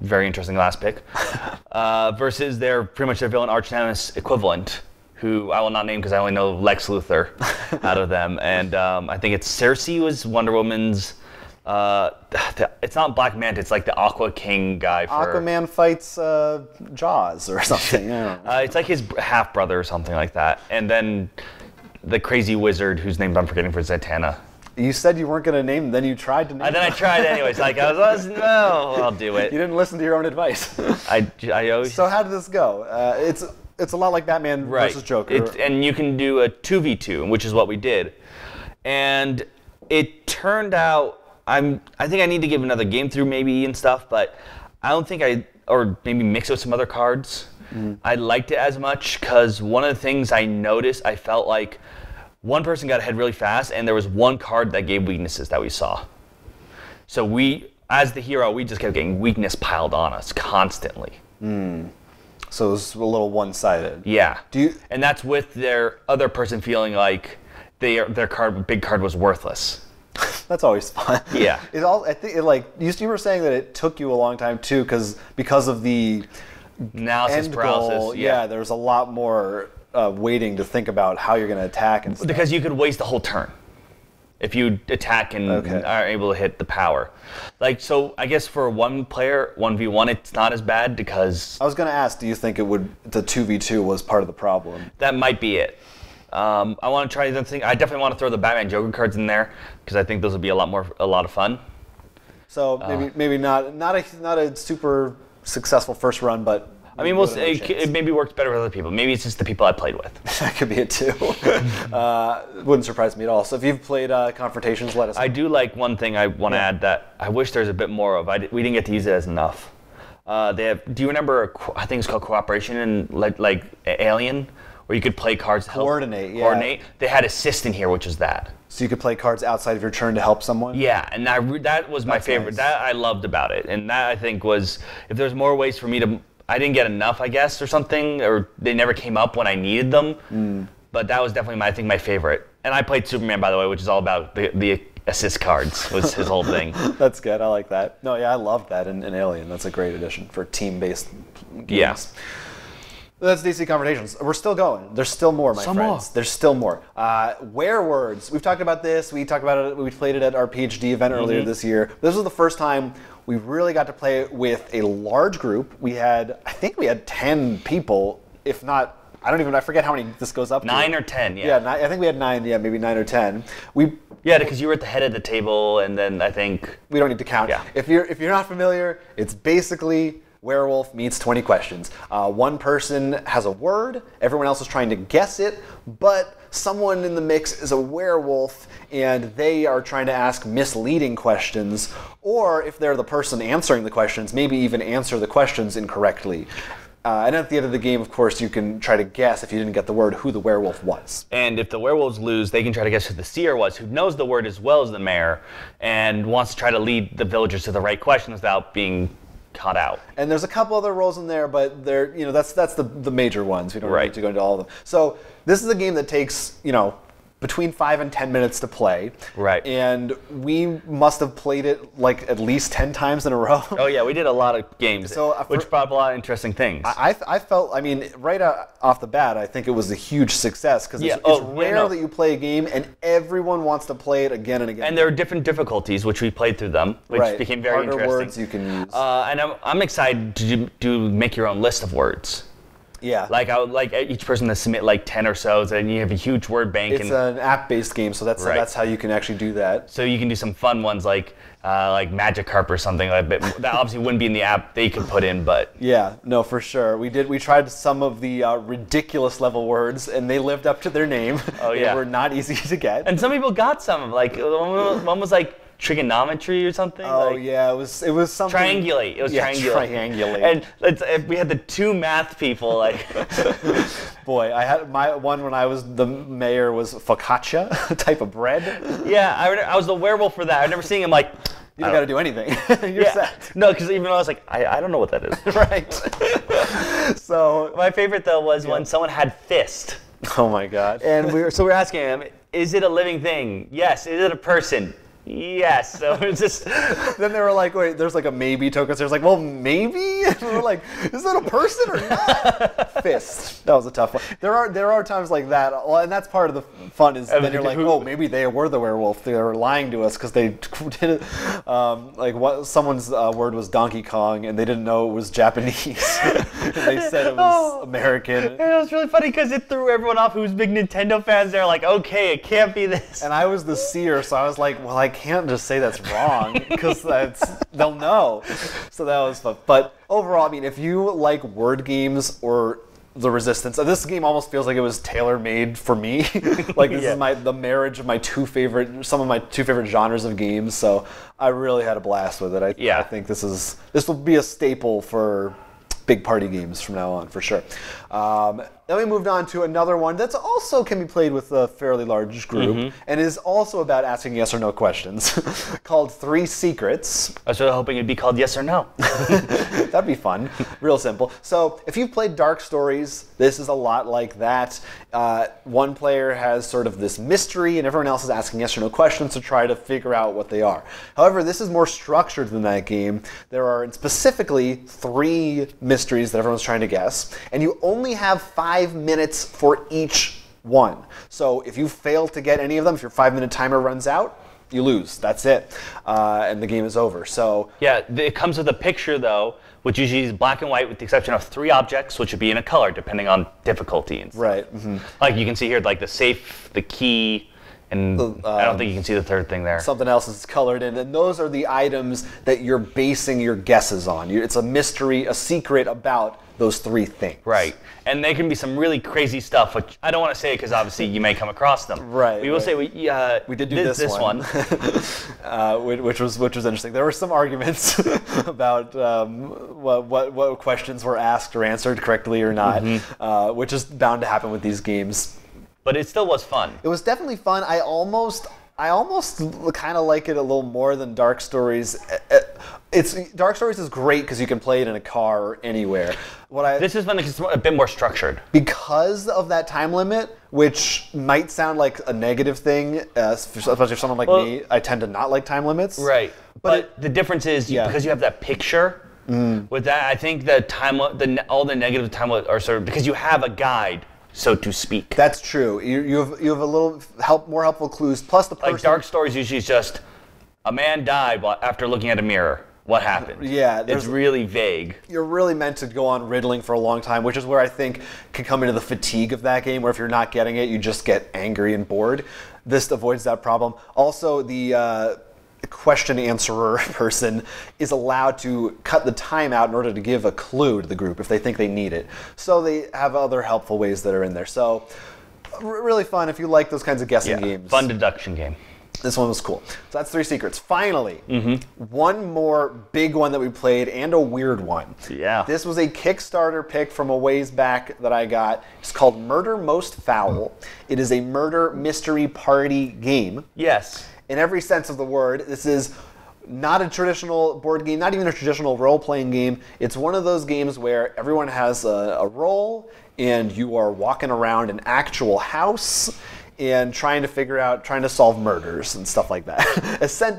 Very interesting last pick. Versus pretty much their villain arch nemesis equivalent, who I will not name because I only know Lex Luthor out of them. And I think it's Cersei was Wonder Woman's. It's not Black Manta. It's like the Aqua King guy. Aquaman fights Jaws or something. It's like his half brother or something like that. And then the crazy wizard whose name I'm forgetting for Zatanna. You said you weren't going to name them, then you tried to name them. Then I tried anyways. Like I was, no, I'll do it. You didn't listen to your own advice. I always. So how did this go? It's a lot like Batman versus Joker. And you can do a 2v2, which is what we did. And it turned out, I think I need to give another game through maybe and stuff, but I don't think or maybe mix it with some other cards. I liked it as much because one of the things I noticed, I felt like one person got ahead really fast, and there was one card that gave weaknesses that we saw. So we, as the hero, we just kept getting weakness piled on us constantly. So it was a little one-sided. Yeah. And that's with their other person feeling like their big card was worthless. That's always fun. Yeah. I think you were saying that it took you a long time too, because of the analysis end paralysis. Goal. Yeah, there's a lot more waiting to think about how you're going to attack and stuff. Because you could waste the whole turn if you attack and are able to hit the power. So I guess for one player, 1v1, it's not as bad because... I was going to ask, do you think the 2v2 was part of the problem? That might be it. I want to try the thing. I definitely want to throw the Batman Joker cards in there because I think those would be a lot of fun. So maybe not a super successful first run, but... I mean, it maybe works better with other people. Maybe it's just the people I played with. That could be it too. Wouldn't surprise me at all. So if you've played Confrontations, let us know. I do like one thing I want to add that I wish there's a bit more of. We didn't get to use it as enough. Do you remember, I think it's called Cooperation in like Alien, where you could play cards to help coordinate? They had Assist in here, which is that. So you could play cards outside of your turn to help someone? Yeah, and that was my favorite. Nice. That I loved about it. And that I think was, if there's more ways for me to... I didn't get enough, I guess, or something, or they never came up when I needed them. But that was definitely, my favorite. And I played Superman, by the way, which is all about the assist cards, was his whole thing. That's good. I like that. No, yeah, I loved that in Alien. That's a great addition for team-based games. Yeah. That's DC Confrontations. We're still going. There's still more, my friends. There's still more. Werewords. We've talked about this. We talked about it. We played it at our PhD event earlier this year. This was the first time we really got to play it with a large group. I think we had 10 people, if not, I forget how many this goes up to. 9 or 10, yeah. Yeah, I think we had 9, maybe 9 or 10. Yeah, because you were at the head of the table, and then I think... We don't need to count. Yeah. If you're not familiar, it's basically Werewolf meets 20 questions. One person has a word, everyone else is trying to guess it, but someone in the mix is a werewolf and they are trying to ask misleading questions, or if they're the person answering the questions, maybe even answer the questions incorrectly. And at the end of the game, of course, you can try to guess, if you didn't get the word, who the werewolf was. And if the werewolves lose, they can try to guess who the seer was, who knows the word as well as the mayor, and wants to try to lead the villagers to the right questions without being caught out. And there's a couple other roles in there, but that's the major ones. We don't need to go into all of them. So this is a game that takes, between 5 and 10 minutes to play. Right. And we must have played it at least 10 times in a row. Oh yeah, we did a lot of games, which brought up a lot of interesting things. I felt, right off the bat, I think it was a huge success, because it's rare that you play a game and everyone wants to play it again and again. And there are different difficulties, which we played through them, which became very interesting. Harder words you can use. And I'm excited to make your own list of words. Yeah. I would like each person to submit 10 or so, and you have a huge word bank. It's an app-based game, so that's how you can actually do that. So you can do some fun ones like Magikarp or something that obviously wouldn't be in the app they could put in, but yeah, no, for sure. We tried some of the ridiculous level words, and they lived up to their name. Oh yeah, they were not easy to get. And some people got some. One was trigonometry or something. Oh yeah, it was something. Triangulate. It was triangulate. And we had the two math people Boy, I had my one when I was the mayor was focaccia, type of bread. Yeah, I was the werewolf for that. I remember seeing him you don't got to do anything. You're set. No, because even though I was I don't know what that is. Right. So my favorite though was when someone had fist. Oh my God. And we're asking him, is it a living thing? Yes. Is it a person? Yes. So it's just. Then they were like, wait, there's like a maybe token. So there's like, well, maybe? And we're like, is that a person or not? Fist. That was a tough one. There are times like that. Well, and that's part of the fun is then you're like, oh, maybe they were the werewolf. They were lying to us because they did it. Like someone's word was Donkey Kong and they didn't know it was Japanese. And they said it was American. And it was really funny because it threw everyone off who was big Nintendo fans. They're like, okay, it can't be this. And I was the seer, so I was like, well, I can't just say that's wrong because they'll know. So that was fun. But overall, I mean, if you like word games or the Resistance, this game almost feels like it was tailor-made for me. Like this is the marriage of some of my two favorite genres of games. So I really had a blast with it. I think this will be a staple for big party games from now on, for sure. Then we moved on to another one that's also can be played with a fairly large group and is also about asking yes or no questions, called 3 Secrets. I was really hoping it'd be called Yes or No. That'd be fun. Real simple. So if you've played Dark Stories, this is a lot like that. One player has sort of this mystery and everyone else is asking yes or no questions to try to figure out what they are. However, this is more structured than that game. There are specifically 3 mysteries that everyone's trying to guess, and you only have 5 minutes for each one. So if you fail to get any of them, if your 5-minute timer runs out, you lose. That's it. And the game is over. So yeah, it comes with a picture though, which usually is black and white with the exception of 3 objects, which would be in a color depending on difficulty. And right. Like you can see here, like the safe, the key, and I don't think you can see the third thing there. Something else is colored in, and those are the items that you're basing your guesses on. It's a mystery, a secret about those 3 things. Right. And they can be some really crazy stuff, which I don't want to say because obviously you may come across them. Right. We will say we did do this one. which was interesting. There were some arguments about what questions were asked or answered correctly or not, which is bound to happen with these games. But it still was fun. It was definitely fun. I almost kind of like it a little more than Dark Stories. Dark Stories is great because you can play it in a car or anywhere. This is fun because it's a bit more structured. Because of that time limit, which might sound like a negative thing, especially for someone like me. I tend to not like time limits. Right. But the difference is because you have that picture. With that, I think all the negative time limit are sort of because you have a guide, so to speak. That's true. You have a little more helpful clues. Plus the person. Like Dark Stories usually is just a man died after looking at a mirror. What happened? Yeah, it's really vague. You're really meant to go on riddling for a long time, which is where I think can come into the fatigue of that game, where if you're not getting it, you just get angry and bored. This avoids that problem. Also, the question answerer person is allowed to cut the time out in order to give a clue to the group if they think they need it. So they have other helpful ways that are in there. So really fun if you like those kinds of guessing games. Fun deduction game. This one was cool. So that's 3 Secrets. Finally, one more big one that we played and a weird one. Yeah. This was a Kickstarter pick from a ways back that I got. It's called Murder Most Foul. It is a murder mystery party game. Yes. In every sense of the word. This is not a traditional board game, not even a traditional role-playing game. It's one of those games where everyone has a role and you are walking around an actual house and trying to solve murders and stuff like that.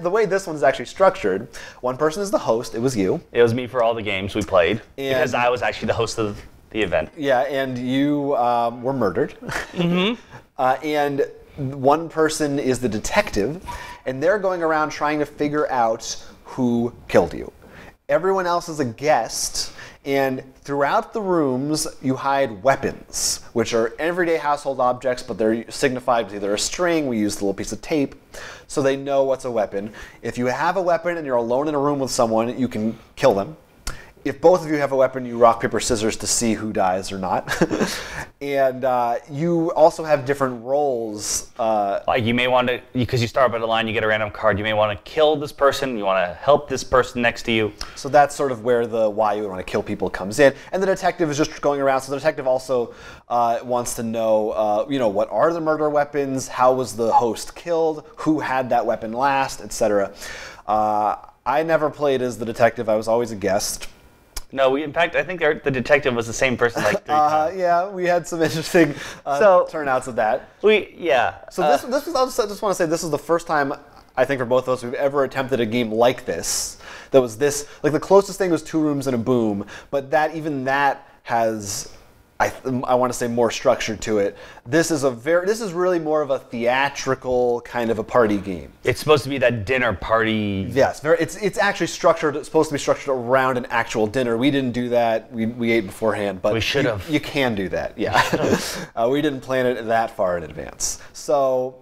The way this one is actually structured, one person is the host. It was you. It was me for all the games we played because I was actually the host of the event. Yeah, and you were murdered. And one person is the detective, and they're going around trying to figure out who killed you. Everyone else is a guest, and throughout the rooms, you hide weapons, which are everyday household objects, but they're signified with either a string, we use a little piece of tape, so they know what's a weapon. If you have a weapon and you're alone in a room with someone, you can kill them. If both of you have a weapon, you rock, paper, scissors to see who dies or not. And you also have different roles. Like you may want to, because you start by the line, you get a random card. You may want to kill this person. You want to help this person next to you. So that's sort of where the why you would want to kill people comes in. And the detective is just going around. So the detective also wants to know, what are the murder weapons? How was the host killed? Who had that weapon last, etc. I never played as the detective. I was always a guest. No, in fact, I think the detective was the same person like 3 times. Yeah, we had some interesting turnouts of that. So this I just want to say this is the first time I think for both of us, we've ever attempted a game like this. That was this, like the closest thing was 2 Rooms and a Boom, but even that has, I want to say, more structure to it. This is really more of a theatrical kind of a party game. It's supposed to be that dinner party. Yes, it's actually structured. It's supposed to be structured around an actual dinner. We didn't do that. We ate beforehand, but we should have. You can do that. Yeah, we didn't plan it that far in advance. So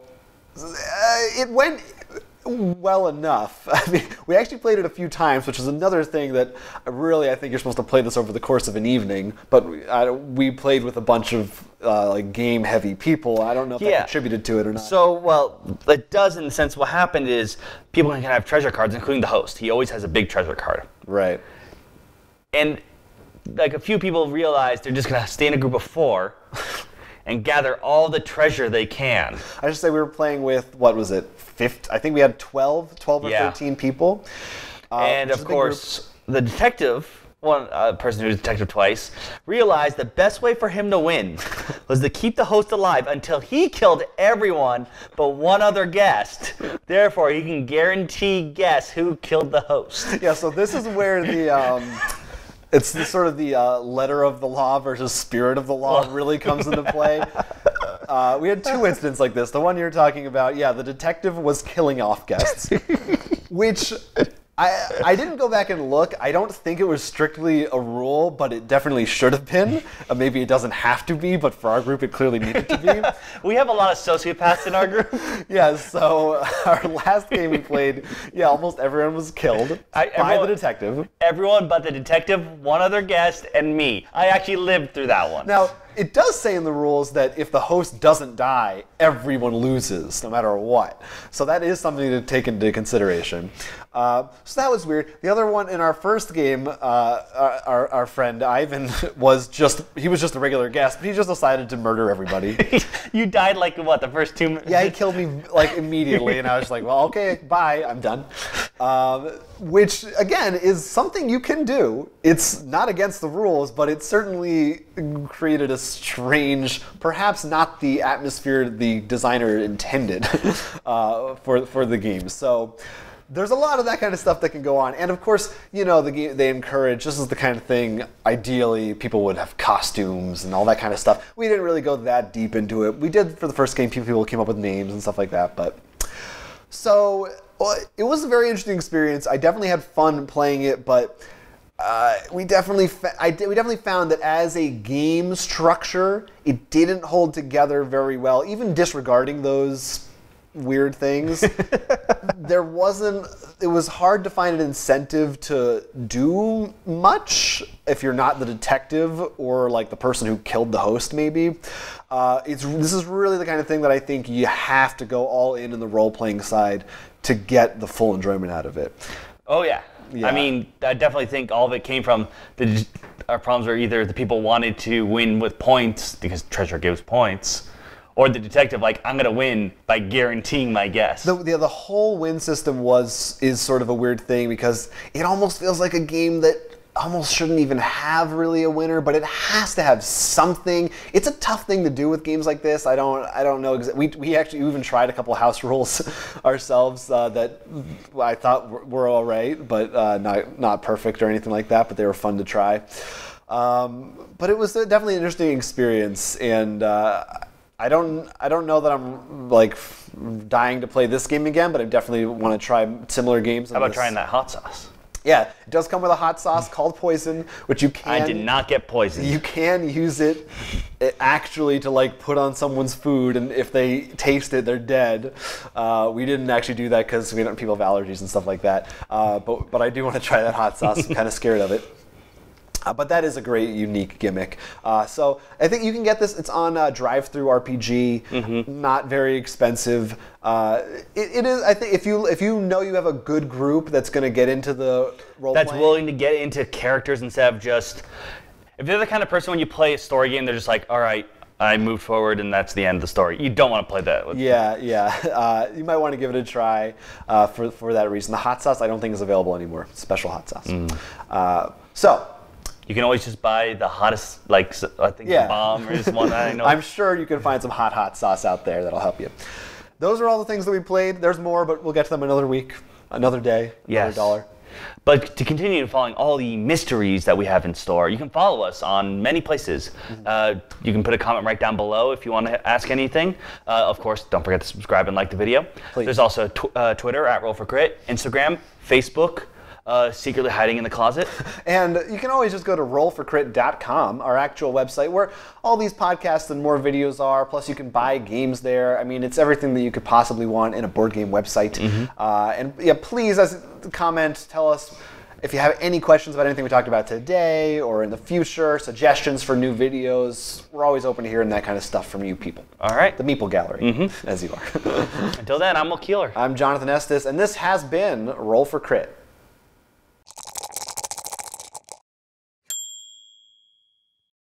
it went well enough. I mean, we actually played it a few times, which is another thing that I think you're supposed to play this over the course of an evening. But we played with a bunch of like game-heavy people. I don't know if that contributed to it or not. So, well, it does in the sense what happened is people can have treasure cards, including the host. He always has a big treasure card. Right. And like a few people realize they're just going to stay in a group of 4 and gather all the treasure they can. I should say we were playing with, what was it, 50? I think we had 12 or 13 people. And of course, the detective, one person who's detective twice, realized the best way for him to win was to keep the host alive until he killed everyone but one other guest. Therefore, he can guarantee guess who killed the host. Yeah, so this is where the... It's sort of the letter of the law versus spirit of the law really comes into play. We had 2 incidents like this. The one you're talking about, the detective was killing off guests, which I didn't go back and look. I don't think it was strictly a rule, but it definitely should have been. Maybe it doesn't have to be, but for our group, it clearly needed to be. We have a lot of sociopaths in our group. Yeah, so our last game we played, almost everyone was killed by the detective. Everyone but the detective, one other guest, and me. I actually lived through that one. Now, it does say in the rules that if the host doesn't die, everyone loses, no matter what. So that is something to take into consideration. So that was weird. The other one in our first game, our friend Ivan was just a regular guest, but he just decided to murder everybody. You died like, what, the first 2 minutes? Yeah, he killed me like immediately, and I was like, well, okay, bye, I'm done. Which, again, is something you can do. It's not against the rules, but it certainly created a strange, perhaps not the atmosphere the designer intended for the game. So there's a lot of that kind of stuff that can go on. And of course, the game, they encourage, this is the kind of thing, ideally, people would have costumes and all that kind of stuff. We didn't really go that deep into it. We did for the first game, people came up with names and stuff like that. But so it was a very interesting experience. I definitely had fun playing it, but we definitely found that as a game structure, it didn't hold together very well. Even disregarding those weird things, it was hard to find an incentive to do much if you're not the detective or like the person who killed the host, maybe. This is really the kind of thing that I think you have to go all in the role-playing side to get the full enjoyment out of it. Oh, yeah. I mean, I definitely think all of it came from our problems were either the people wanted to win with points because treasure gives points, or the detective, like, I'm going to win by guaranteeing my guess. The whole win system is sort of a weird thing because it almost feels like a game that almost shouldn't even have really a winner, but it has to have something. It's a tough thing to do with games like this. I don't know. We actually even tried a couple house rules ourselves that I thought were all right, but not perfect or anything like that, but they were fun to try. But it was definitely an interesting experience, and I don't know that I'm like dying to play this game again, but I definitely want to try similar games. How about trying that hot sauce? Yeah, it does come with a hot sauce called Poison, which you can... I did not get poisoned. You can use it actually to like put on someone's food, and if they taste it, they're dead. We didn't actually do that because people have allergies and stuff like that. But I do want to try that hot sauce. I'm kind of scared of it. But that is a great, unique gimmick. So I think you can get this. It's on Drive-Thru RPG. Not very expensive. It is. I think if you know you have a good group that's going to get into the role that's playing, willing to get into characters instead of just. If they're the kind of person when you play a story game, they're just like, all right, I moved forward and that's the end of the story. You don't want to play that. Yeah. You might want to give it a try for that reason. The hot sauce I don't think is available anymore. Special hot sauce. So. You can always just buy the hottest, like, I think the bomb or just one. I know. I'm sure you can find some hot sauce out there that'll help you. those are all the things that we played. There's more, but we'll get to them another week, another day, another dollar. But to continue following all the mysteries that we have in store, you can follow us on many places. You can put a comment right down below if you want to ask anything. Of course, don't forget to subscribe and like the video. Please. There's also Twitter @RollForCrit, Instagram, Facebook, secretly hiding in the closet. And you can always just go to rollforcrit.com, our actual website, where all these podcasts and more videos are. Plus, you can buy games there. I mean, it's everything that you could possibly want in a board game website. And yeah, please, comment, tell us if you have any questions about anything we talked about today or in the future, suggestions for new videos. We're always open to hearing that kind of stuff from you people. All right. The Meeple Gallery, as you are. Until then, I'm Will Keeler. I'm Jonathan Estes, and this has been Roll for Crit.